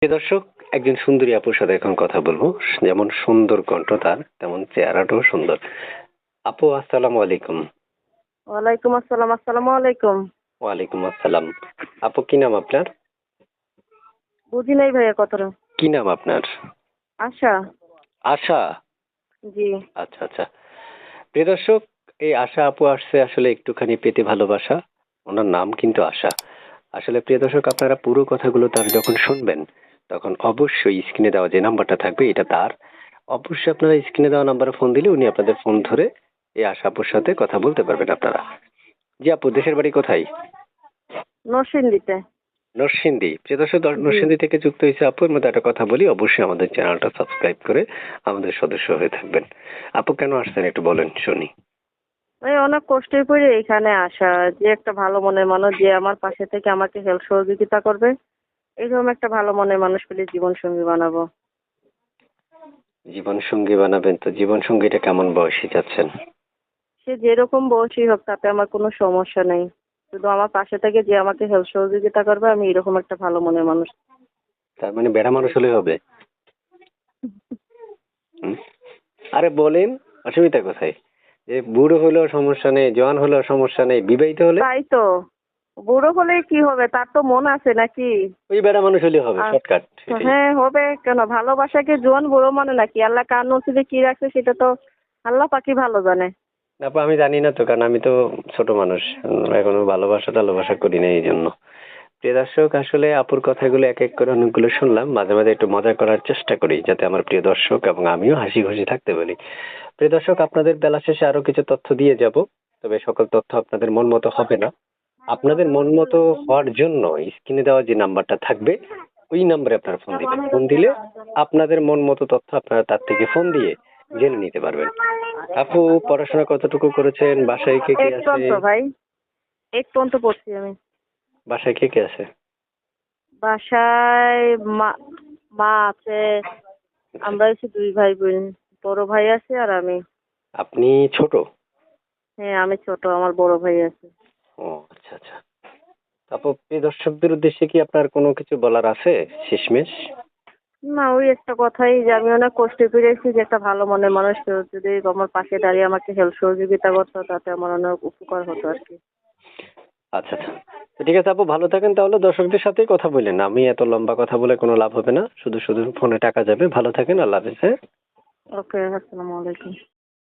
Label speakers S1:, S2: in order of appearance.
S1: প্রিয় দর্শক, একজন সুন্দরী আপুর সাথে এখন কথা বলবো। যেমন সুন্দর কণ্ঠ তার, তেমন চেহারাটাও সুন্দর। আপু, আসসালামু আলাইকুম।
S2: ওয়ালাইকুম আসসালাম। আসসালামু আলাইকুম।
S1: ওয়ালাইকুম আসসালাম। আপু, কি নাম আপনার?
S2: বুঝি নাই ভাইয়া কথাটা।
S1: কি নাম আপনার?
S2: আশা।
S1: আশা।
S2: জি।
S1: আচ্ছা আচ্ছা। প্রিয় দর্শক, এই আশা আপু আসছে আসলে একটুখানি পেতে ভালোবাসা। ওনার নাম কিন্তু আশা। আসলে প্রিয় দর্শক, আপনারা পুরো কথাগুলো তার যখন শুনবেন, তখন অবশ্যই স্ক্রিনে দেওয়া যে নাম্বারটা থাকবে এটা তার। অবশ্যই আপনারা স্ক্রিনে দেওয়া নাম্বারে ফোন দিলে উনি আপনাদের ফোন ধরে এই আশা আপুর সাথে কথা বলতে পারবেন আপনারা। জি আপু, দেশের বাড়ি কোথায়?
S2: নরসিংদীতে।
S1: নরসিংদী। প্রিয় দর্শক,
S2: জি।
S1: নরসিংদী থেকে যুক্ত হয়েছে আপু। এর মধ্যে একটা কথা বলি, অবশ্যই আমাদের চ্যানেলটা সাবস্ক্রাইব করে আমাদের সদস্য হয়ে থাকবেন। আপু, কেন আসছেন একটু বলেন শুনি।
S2: ওই অনেক কষ্টের পরে এখানে আসা, যে একটা ভালো মনের মানুষ যে আমার পাশে থেকে আমাকে হেল্প সহযোগিতা করবে, এরকম একটা ভালো মনের মানুষ পেলে জীবন সঙ্গী বানাবো।
S1: জীবন সঙ্গী বানাবেন, তো জীবন সঙ্গীটা কেমন বয়সী চাচ্ছেন?
S2: সে যেরকম বয়সী হোক তাতে আমার কোনো সমস্যা নেই। শুধু আমার পাশে থেকে যে আমাকে হেল্প সহযোগিতা করবে, আমি এরকম একটা ভালো মনের মানুষ।
S1: তার মানে বেড়া মানুষ হলে হবে? হুম? আরে বলেন, অসুবিধা কোথায়? যে বুড়ো হলেও সমস্যা নেই, জোয়ান হলেও সমস্যা নেই, বিবাহিত হলে
S2: তাই তো। বুড়ো হলে কি হবে, তার তো মন আছে নাকি?
S1: ওই বেড়া মানুষ হলে হবে,
S2: আর
S1: শর্টকাট এটাই।
S2: হ্যাঁ, হবে কেন? ভালোবাসাকে জোয়ান বুড়ো মানে নাকি? আল্লাহ কার নসিবে কি রাখছে সেটা তো আল্লাহ পাকি ভালো জানে।
S1: তারপর আমি জানি না তো, কারণ আমি তো ছোট মানুষ। এখনো ভালোবাসা টালোবাসা করি না, এই জন্য। প্রিয় দর্শক, আসলে আপুর কথাগুলো এক এক করে অনেকগুলো শুনলাম। মাঝে মাঝে একটু মজা করার চেষ্টা করি, যাতে আমার প্রিয় দর্শক এবং আমিও হাসি খুশি থাকতে পারি। প্রিয় দর্শক, আপনাদের বেলা শেষে আরো কিছু তথ্য দিয়ে যাব। তবে সকল তথ্য আপনাদের মন মতো হবে না। আপনাদের মন মতো হওয়ার জন্য স্ক্রিনে দেওয়া যে নাম্বারটা থাকবে, ওই নাম্বারে আপনারা ফোন দিবেন। ফোন দিলে আপনাদের মন মতো তথ্য আপনারা তার থেকে ফোন দিয়ে জেনে নিতে পারবেন। আপু, পড়াশোনা কতটুকু করেছেন? বাসায় কে কে আছে?
S2: একটন্ত ভাই, একটন্ত পড়ছি আমি।
S1: বাসায় কে কে আছে?
S2: বাসায় মা মা আছে।
S1: আচ্ছা।
S2: আমরা হচ্ছে দুই ভাই বোন। বড় ভাই আছে আর আমি।
S1: আপনি ছোট?
S2: হ্যাঁ, আমি ছোট, আমার বড় ভাই আছে।
S1: ও আচ্ছা আচ্ছা। আপু, প্রিয় দর্শকদের উদ্দেশ্যে কি আপনার কোনো কিছু বলার আছে শেষমেশ?
S2: না, ওই একটা কথাই যে আমি অনেক কষ্টে পেরেছি, যে একটা ভালো মনের মানুষ কেউ যদি আমার পাশে দাঁড়িয়ে আমাকে হেল্প সহযোগিতা করতো, তাতে আমার অনেক উপকার হতো আর কি।
S1: আচ্ছা আচ্ছা। তো ঠিক আছে আপু, ভালো থাকেন তাহলে। দর্শকদের সাথেই কথা বললেন, আমি এত লম্বা কথা বলে কোনো লাভ হবে না, শুধু শুধু ফোনে টাকা যাবে। ভালো থাকেন, আল্লাহ হাফেজ, হ্যাঁ।
S2: ওকে, আসসালামু আলাইকুম।